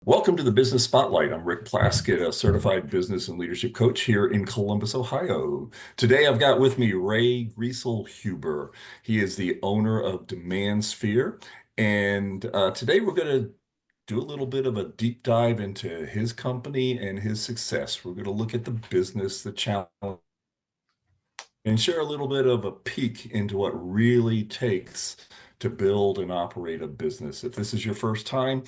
Welcome to the Business Spotlight. I'm Rick Plaskett, a certified business and leadership coach here in Columbus, Ohio. Today I've got with me Ray Grieselhuber. He is the owner of DemandSphere. And today we're going to do a little bit of a deep dive into his company and his success. We're going to look at the business, the challenge, and share a little bit of a peek into what really takes to build and operate a business. If this is your first time,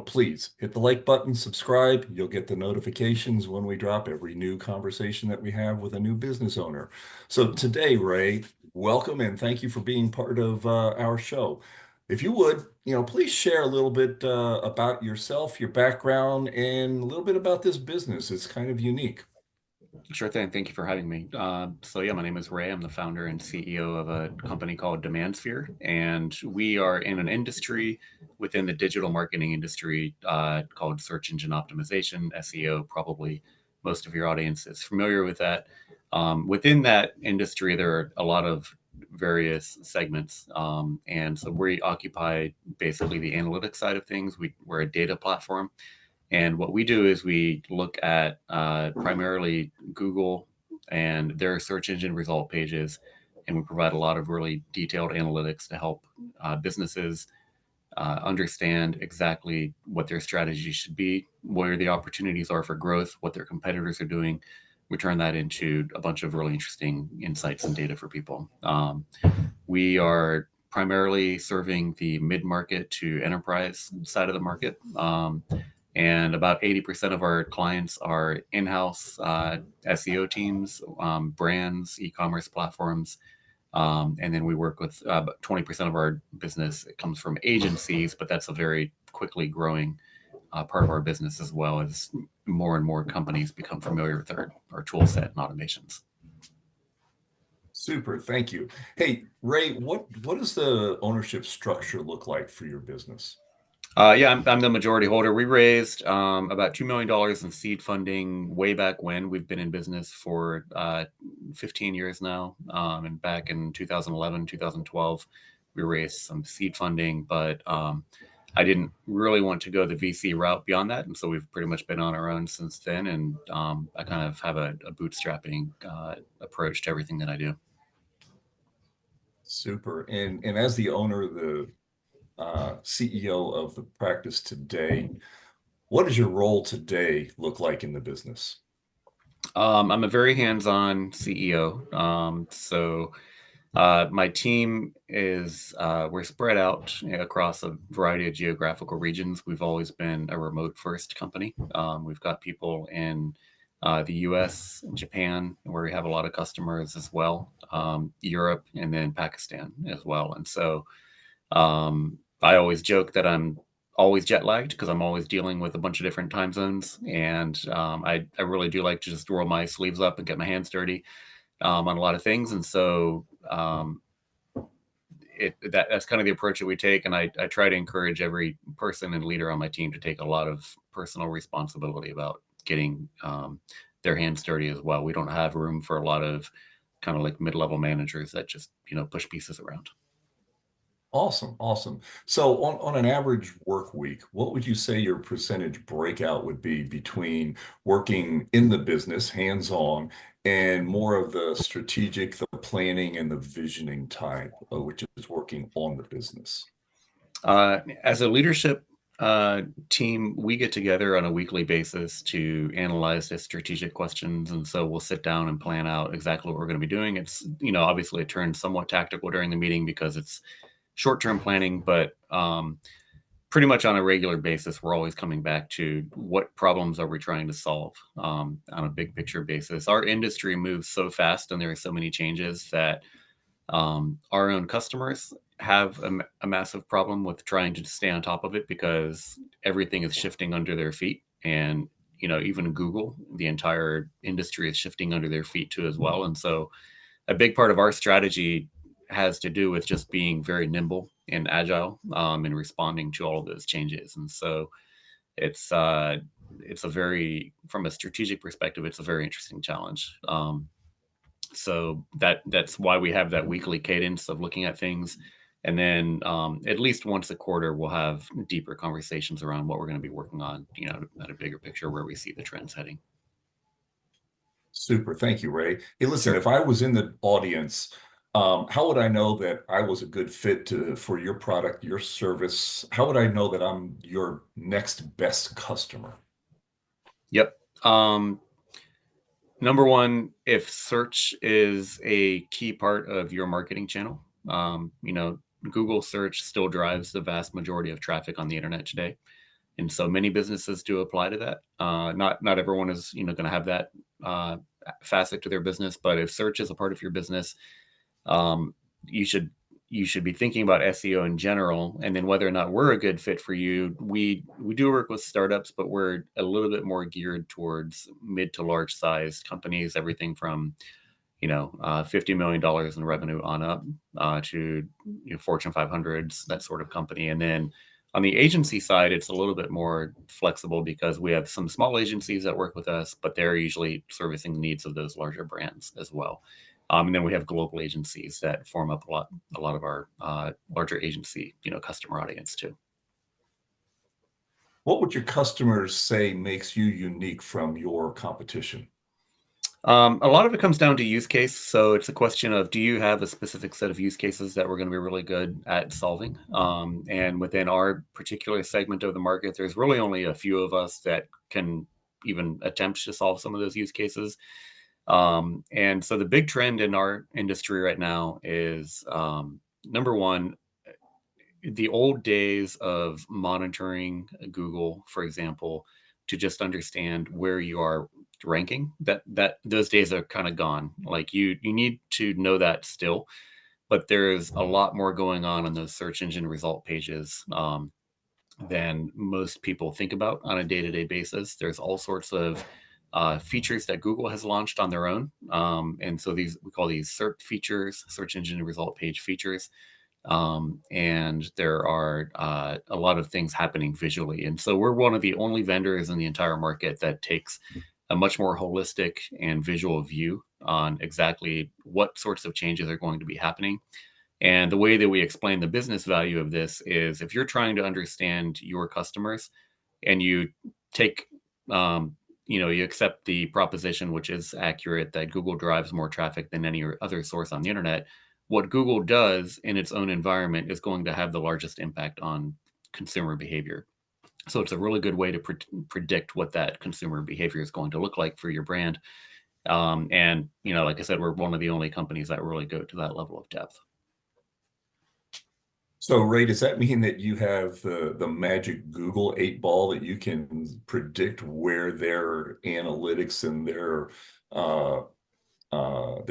please hit the like button, subscribe. You'll get the notifications when we drop every new conversation that we have with a new business owner. So today, Ray, welcome and thank you for being part of our show. If you would, please share a little bit about yourself, your background, and a little bit about this business. It's kind of unique. Sure thing. Thank you for having me. So my name is Ray. I'm the founder and CEO of a company called DemandSphere, and we are in an industry within the digital marketing industry called search engine optimization, SEO. Probably most of your audience is familiar with that. Within that industry, there are a lot of various segments, and so we occupy basically the analytics side of things. We're a data platform. And what we do is we look at primarily Google and their search engine result pages, and we provide a lot of really detailed analytics to help businesses understand exactly what their strategy should be, where the opportunities are for growth, what their competitors are doing. We turn that into a bunch of really interesting insights and data for people. We are primarily serving the mid-market to enterprise side of the market. And about 80% of our clients are in-house SEO teams, brands, e-commerce platforms. And then we work with about 20% of our business. It comes from agencies, but that's a very quickly growing part of our business as well as more and more companies become familiar with our tool set and automations. Super, thank you. Hey, Ray, what does the ownership structure look like for your business? I'm the majority holder. We raised about $2 million in seed funding way back when. We've been in business for 15 years now. And back in 2011, 2012, we raised some seed funding, but I didn't really want to go the VC route beyond that. And so we've pretty much been on our own since then. And I kind of have a bootstrapping approach to everything that I do. Super. And as the owner, the CEO of the practice today, what does your role today look like in the business? I'm a very hands-on CEO. My team is we're spread out across a variety of geographical regions. We've always been a remote first company. We've got people in the US, Japan, where we have a lot of customers as well, Europe, and then Pakistan as well. And so I always joke that I'm always jet lagged because I'm always dealing with a bunch of different time zones. And I really do like to just roll my sleeves up and get my hands dirty on a lot of things. And so that's kind of the approach that we take. And I try to encourage every person and leader on my team to take a lot of personal responsibility about getting their hands dirty as well. We don't have room for a lot of kind of like mid-level managers that just, push pieces around. Awesome, awesome. So on an average work week, what would you say your percentage breakout would be between working in the business, hands-on, and more of the strategic, the planning, and the visioning type, which is working on the business? As a leadership team, we get together on a weekly basis to analyze the strategic questions. And so we'll sit down and plan out exactly what we're going to be doing. It's, obviously it turns somewhat tactical during the meeting because it's short-term planning, but pretty much on a regular basis, we're always coming back to what problems are we trying to solve on a big picture basis. Our industry moves so fast and there are so many changes that our own customers have a massive problem with trying to stay on top of it because everything is shifting under their feet. And, even Google, the entire industry is shifting under their feet too as well. And so a big part of our strategy has to do with just being very nimble and agile and responding to all of those changes. And so it's a very, from a strategic perspective, it's a very interesting challenge. So that's why we have that weekly cadence of looking at things. And then at least once a quarter, we'll have deeper conversations around what we're going to be working on, at a bigger picture where we see the trends heading. Super. Thank you, Ray. Hey, listen, Sure. if I was in the audience, how would I know that I was a good fit for your product, your service? How would I know that I'm your next best customer? Yep. Number one, if search is a key part of your marketing channel, Google search still drives the vast majority of traffic on the internet today. And so many businesses do apply to that. Not everyone is going to have that uh, facet to their business, but if search is a part of your business, um, you should you should be thinking about SEO in general, and then whether or not we're a good fit for you. We do work with startups, but we're a little bit more geared towards mid to large sized companies, everything from $50 million in revenue on up to Fortune 500s, that sort of company. And then on the agency side, it's a little bit more flexible because we have some small agencies that work with us, but they're usually servicing the needs of those larger brands as well. And then we have global agencies that form up a lot of our larger agency, customer audience too. What would your customers say makes you unique from your competition? A lot of it comes down to use case. So it's a question of, do you have a specific set of use cases that we're going to be really good at solving? And within our particular segment of the market, there's really only a few of us that can even attempt to solve some of those use cases. And so the big trend in our industry right now is number one, the old days of monitoring Google, for example, to just understand where you are ranking, that those days are kind of gone. Like you need to know that still, but there's a lot more going on those search engine result pages than most people think about on a day-to-day basis. There's all sorts of features that Google has launched on their own, and so we call these SERP features, search engine result page features. And there are a lot of things happening visually. And so we're one of the only vendors in the entire market that takes a much more holistic and visual view on exactly what sorts of changes are going to be happening. And the way that we explain the business value of this is, if you're trying to understand your customers and you take, you accept the proposition, which is accurate, that Google drives more traffic than any other source on the internet, what Google does in its own environment is going to have the largest impact on consumer behavior. So it's a really good way to predict what that consumer behavior is going to look like for your brand. And, like I said, we're one of the only companies that really go to that level of depth. So, Ray, does that mean that you have the magic Google 8 ball that you can predict where their analytics and their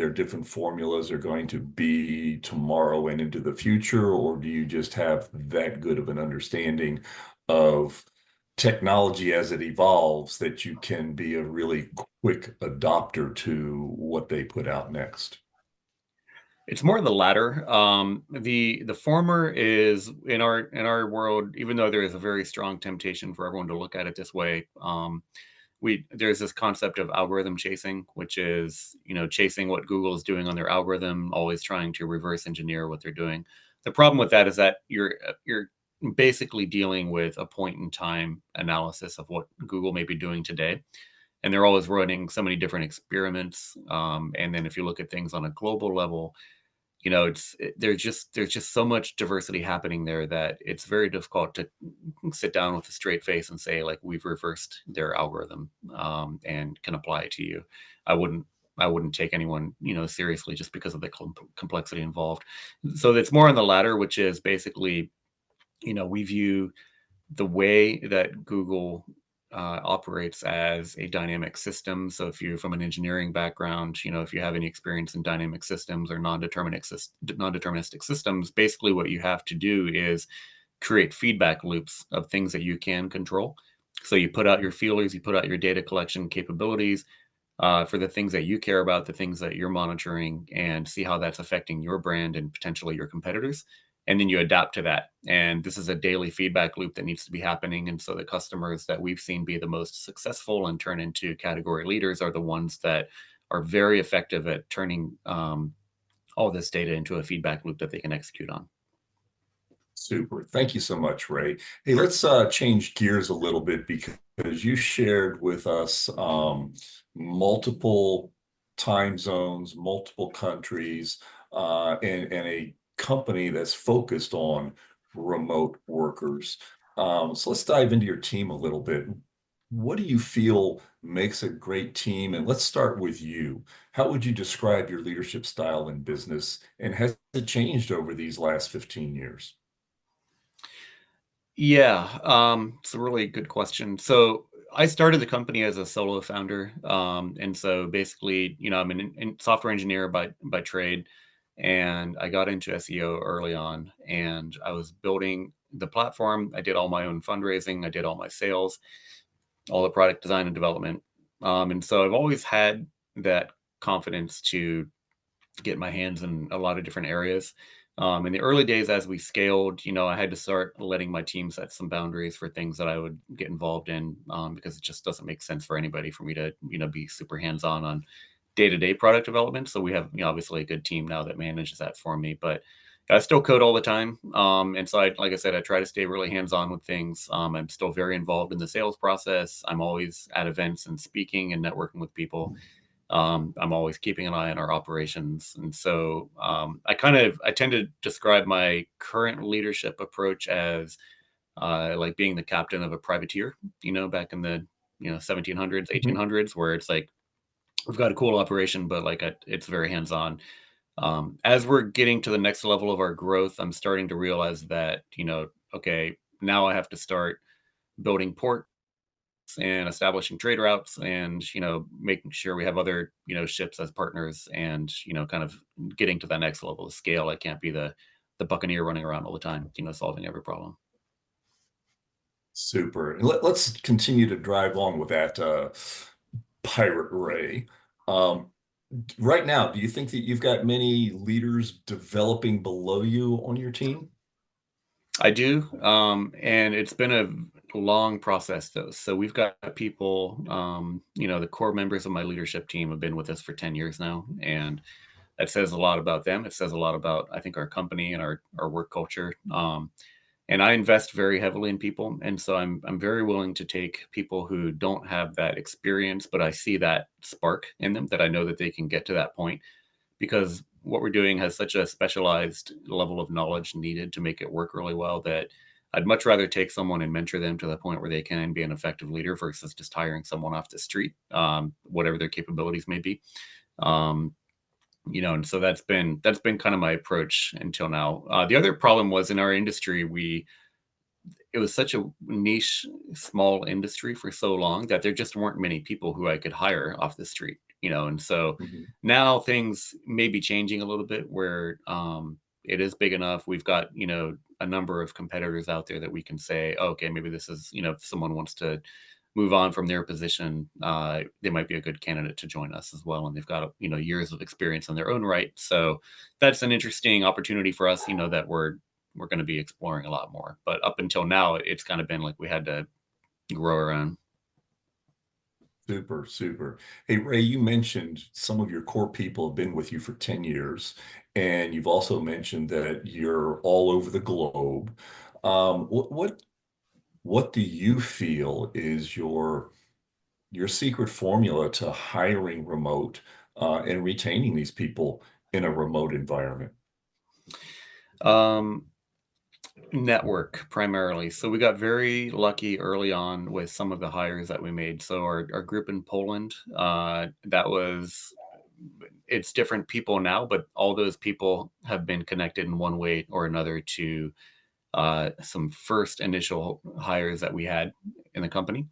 different formulas are going to be tomorrow and into the future, or do you just have that good of an understanding of technology as it evolves that you can be a really quick adopter to what they put out next? It's more the latter. The former is in our world, even though there is a very strong temptation for everyone to look at it this way. There's this concept of algorithm chasing, which is chasing what Google is doing on their algorithm, always trying to reverse engineer what they're doing. The problem with that is that you're basically dealing with a point in time analysis of what Google may be doing today, and they're always running so many different experiments. And then if you look at things on a global level, there's just so much diversity happening there that it's very difficult to sit down with a straight face and say, like, we've reversed their algorithm and can apply it to you. I wouldn't take anyone seriously just because of the complexity involved. So it's more on the latter, which is basically we view the way that Google operates as a dynamic system. So if you're from an engineering background, if you have any experience in dynamic systems or non-deterministic systems, basically what you have to do is create feedback loops of things that you can control. So you put out your feelers, you put out your data collection capabilities for the things that you care about, the things that you're monitoring, and see how that's affecting your brand and potentially your competitors. And then you adapt to that. And this is a daily feedback loop that needs to be happening. And so the customers that we've seen be the most successful and turn into category leaders are the ones that are very effective at turning all this data into a feedback loop that they can execute on. Super. Thank you so much, Ray. Hey, let's change gears a little bit because you shared with us multiple time zones, multiple countries, and a company that's focused on remote workers. So let's dive into your team a little bit. What do you feel makes a great team? And let's start with you. How would you describe your leadership style in business, and has it changed over these last 15 years? Yeah, it's a really good question. So I started the company as a solo founder, and so basically, I'm an software engineer by trade, and I got into SEO early on, and I was building the platform. I did all my own fundraising, I did all my sales, all the product design and development, and so I've always had that confidence to get my hands in a lot of different areas. In the early days, as we scaled, I had to start letting my team set some boundaries for things that I would get involved in, because it just doesn't make sense for anybody for me to, be super hands-on day-to-day product development. So we have, obviously a good team now that manages that for me, but I still code all the time. And so like I said, I try to stay really hands-on with things. I'm still very involved in the sales process. I'm always at events and speaking and networking with people. I'm always keeping an eye on our operations. And so I tend to describe my current leadership approach as like being the captain of a privateer, back in the 1700s, Mhm. 1800s, where it's like we've got a cool operation, but like it's very hands on. As we're getting to the next level of our growth, I'm starting to realize that, okay, now I have to start building ports and establishing trade routes and making sure we have other ships as partners and kind of getting to that next level of scale. I can't be the buccaneer running around all the time, solving every problem. Super. And let's continue to drive on with that pirate Ray. Um, right now, do you think that you've got many leaders developing below you on your team? I do, and it's been a long process though. So we've got people, the core members of my leadership team have been with us for 10 years now, and that says a lot about them. It says a lot about, I think, our company and our work culture. And I invest very heavily in people, and so I'm very willing to take people who don't have that experience, but I see that spark in them, that I know that they can get to that point, because what we're doing has such a specialized level of knowledge needed to make it work really well, that I'd much rather take someone and mentor them to the point where they can be an effective leader versus just hiring someone off the street, whatever their capabilities may be. Um, and so that's been kind of my approach until now. The other problem was in our industry, it was such a niche, small industry for so long that there just weren't many people who I could hire off the street, and so Mhm. now things may be changing a little bit where it is big enough. We've got, a number of competitors out there that we can say, oh, okay, maybe this is, if someone wants to move on from their position, they might be a good candidate to join us as well. And they've got, years of experience in their own right. So that's an interesting opportunity for us, that we're going to be exploring a lot more. But up until now, it's kind of been like we had to grow around. Super, super. Hey, Ray, you mentioned some of your core people have been with you for 10 years, and you've also mentioned that you're all over the globe. What do you feel is your secret formula to hiring remote and retaining these people in a remote environment? Um, Network primarily. So we got very lucky early on with some of the hires that we made. So our group in Poland, it's different people now, but all those people have been connected in one way or another to some first initial hires that we had in the company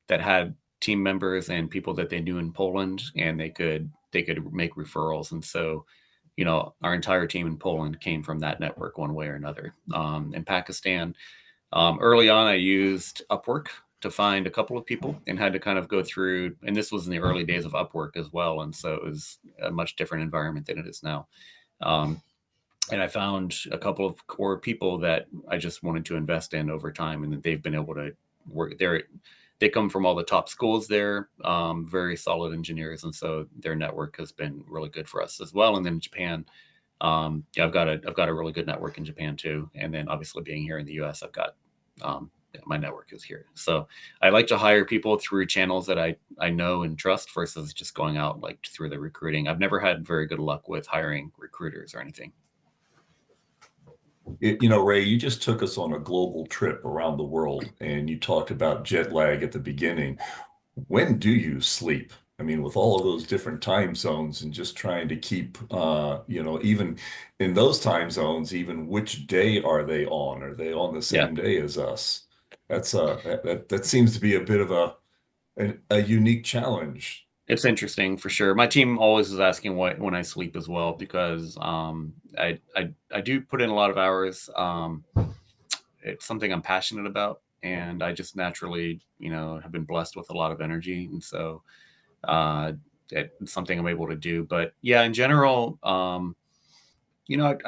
that had team members and people that they knew in Poland, and they could make referrals. And so, our entire team in Poland came from that network one way or another. In Pakistan, early on, I used Upwork to find a couple of people and had to kind of go through, and this was in the early days of Upwork as well. And so it was a much different environment than it is now. Um, and I found a couple of core people that I just wanted to invest in over time, and that they've been able to work there. They come from all the top schools there, very solid engineers, and so their network has been really good for us as well. And then in Japan, Yeah, I've got a really good network in Japan too, and then obviously being here in the U.S., I've got yeah, my network is here. So I like to hire people through channels that I know and trust versus just going out like through the recruiting. I've never had very good luck with hiring recruiters or anything. Ray, you just took us on a global trip around the world and you talked about jet lag at the beginning. When do you sleep? I mean, with all of those different time zones and just trying to keep, even in those time zones, even which day are they on? Are they on the Yeah, same day as us? That seems to be a bit of a unique challenge. it's interesting for sure. My team always is asking what when I sleep as well because I do put in a lot of hours. It's something I'm passionate about, and I just naturally, have been blessed with a lot of energy, and so uh, it's something I'm able to do. But yeah, in general, you know,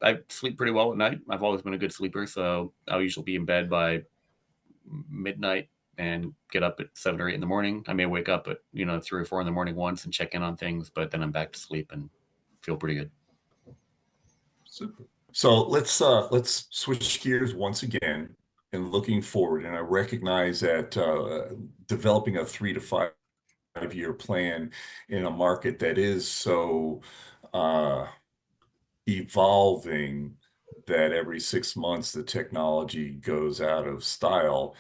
I sleep pretty well at night. I've always been a good sleeper, so I'll usually be in bed by midnight and get up at 7 or 8 in the morning. I may wake up at 3 or 4 in the morning once and check in on things, but then I'm back to sleep and feel pretty good. Super. So let's switch gears once again and looking forward. And I recognize that developing a 3 to 5 year plan in a market that is so uh, evolving that every 6 months the technology goes out of style.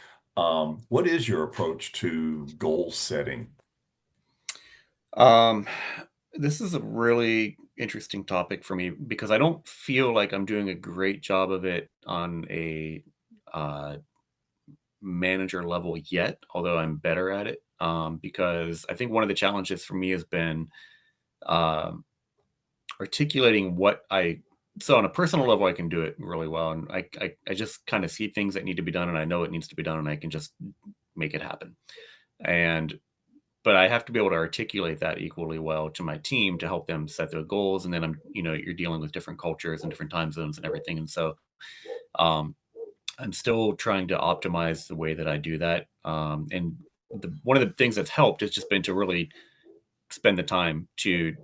What is your approach to goal setting? Um, this is a really interesting topic for me because I don't feel like I'm doing a great job of it on a uh, manager level yet, although I'm better at it. Because I think one of the challenges for me has been um, articulating what I. So on a personal level, I can do it really well, and I just kind of see things that need to be done, and I know it needs to be done, and I can just make it happen. And but I have to be able to articulate that equally well to my team to help them set their goals. And then you're dealing with different cultures and different time zones and everything. And so um, I'm still trying to optimize the way that I do that. And one of the things that's helped has just been to really spend the time to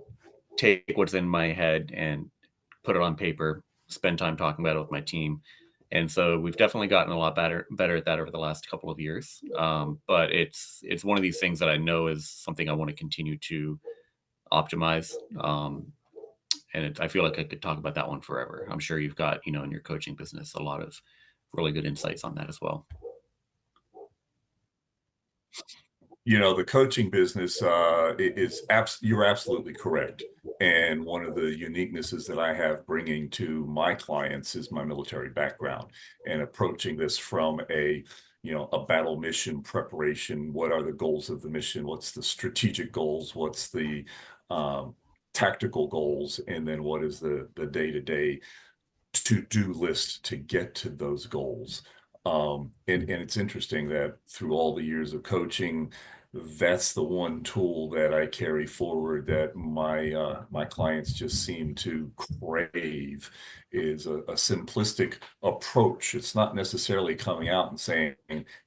take what's in my head and put it on paper, spend time talking about it with my team. And so we've definitely gotten a lot better at that over the last couple of years. But it's one of these things that I know is something I want to continue to optimize. I feel like I could talk about that one forever. I'm sure you've got, in your coaching business, a lot of really good insights on that as well. The coaching business you're absolutely correct. And one of the uniquenesses that I have bringing to my clients is my military background and approaching this from a battle mission preparation. What are the goals of the mission? What's the strategic goals? What's the um, tactical goals? And then what is the day-to-day to-do list to get to those goals. And it's interesting that through all the years of coaching, that's the one tool that I carry forward that my clients just seem to crave is a simplistic approach. It's not necessarily coming out and saying,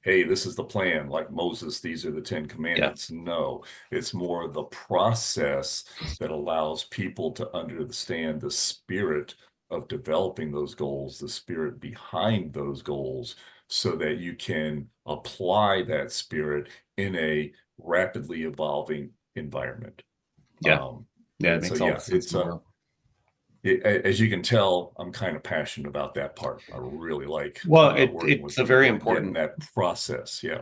"Hey, this is the plan," like Moses, these are the Ten Yeah. Commandments. No, it's more the process that allows people to understand the spirit of developing those goals, the spirit behind those goals, so that you can apply that spirit in a rapidly evolving environment. Yeah. Um, Yeah. It and so, makes all the yeah, sense in the world. as you can tell, I'm kind of passionate about that part. I really like Well, working it's with a very people and getting important. that process. Yeah.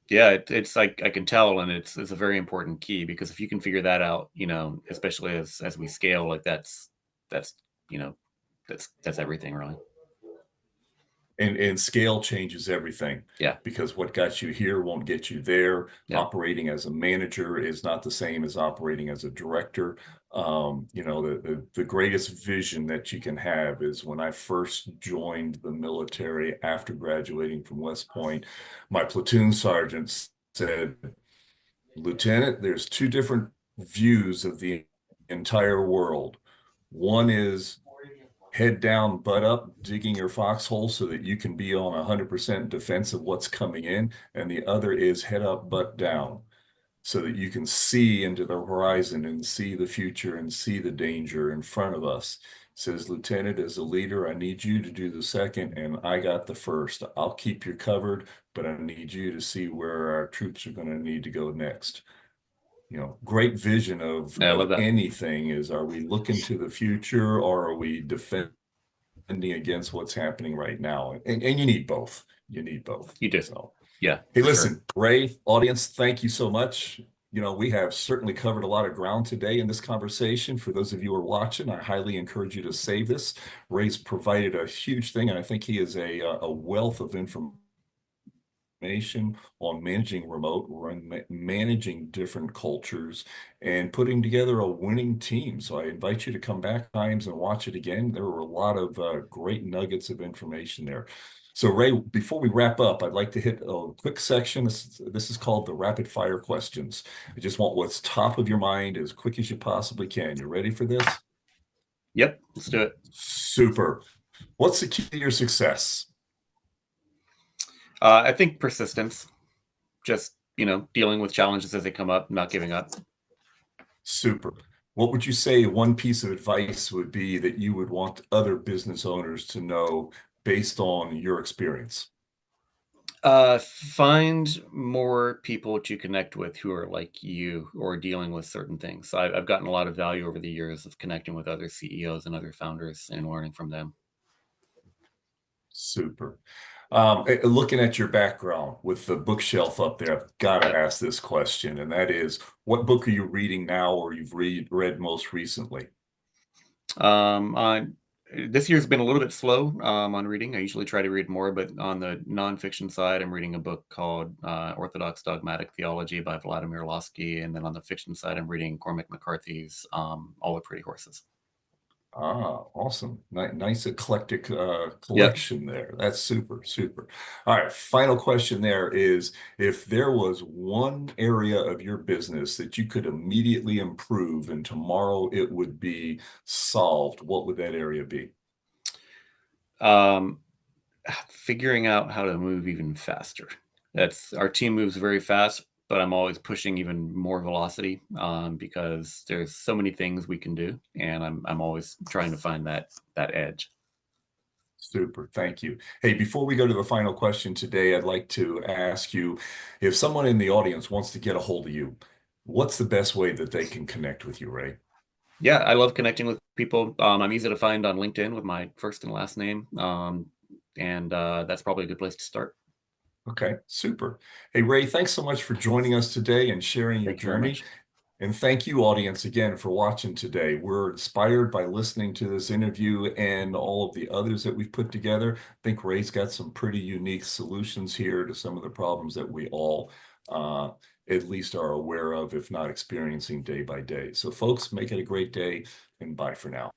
Yeah, it's like I can tell, and it's a very important key because if you can figure that out, especially as we scale, like that's you know that's everything really. And scale changes everything Yeah, because what got you here won't get you there. yeah, Operating as a manager is not the same as operating as a director. The greatest vision that you can have is when I first joined the military after graduating from West Point, my platoon sergeant said, "Lieutenant, there's two different views of the entire world. One is head down, butt up, digging your foxhole so that you can be on 100% defense of what's coming in. And the other is head up, butt down, so that you can see into the horizon and see the future and see the danger in front of us." says, Lieutenant, as a leader, I need you to do the second, and I got the first. I'll keep you covered, but I need you to see where our troops are going to need to go next. Great vision of Yeah, I love that. anything is, are we looking to the future or are we defending against what's happening right now? And you need both. You need both. You do. So, Yeah, hey, for sure. listen, Ray, audience, thank you so much. We have certainly covered a lot of ground today in this conversation. For those of you who are watching, I highly encourage you to save this. Ray's provided a huge thing, and I think he is a wealth of information on managing remote, managing different cultures, and putting together a winning team. So I invite you to come back times and watch it again. There were a lot of great nuggets of information there. So Ray, before we wrap up, I'd like to hit a quick section. This is called the rapid fire questions. I just want what's top of your mind as quick as you possibly can. You ready for this? Yep, let's do it. Super. What's the key to your success? I think persistence, just, dealing with challenges as they come up, not giving up. Super. What would you say one piece of advice would be that you would want other business owners to know based on your experience? Find more people to connect with who are like you or dealing with certain things. So I've gotten a lot of value over the years of connecting with other CEOs and other founders and learning from them. Super. Looking at your background with the bookshelf up there, I've got to Yep. ask this question, and that is, what book are you reading now or you've read most recently? On this year's been a little bit slow on reading. I usually try to read more, but on the nonfiction side, I'm reading a book called Orthodox Dogmatic Theology by Vladimir Lossky, and then on the fiction side, I'm reading Cormac McCarthy's All the Pretty Horses. Ah, awesome. Nice eclectic Yep. collection there. That's super, super. All right, final question there is, if there was one area of your business that you could immediately improve and tomorrow it would be solved, what would that area be? Um, Figuring out how to move even faster. That's our team moves very fast, but I'm always pushing even more velocity because there's so many things we can do, and I'm always trying to find that edge. Super, thank you. Hey, before we go to the final question today, I'd like to ask you if someone in the audience wants to get a hold of you, what's the best way that they can connect with you, Ray? Yeah, I love connecting with people. I'm easy to find on LinkedIn with my first and last name, and that's probably a good place to start. Okay, super. Hey, Ray, thanks so much for joining us today and sharing your Thank you very journey. much. And thank you, audience, again for watching today. We're inspired by listening to this interview and all of the others that we've put together. I think Ray's got some pretty unique solutions here to some of the problems that we all uh, at least are aware of, if not experiencing day by day. So, folks, make it a great day and bye for now.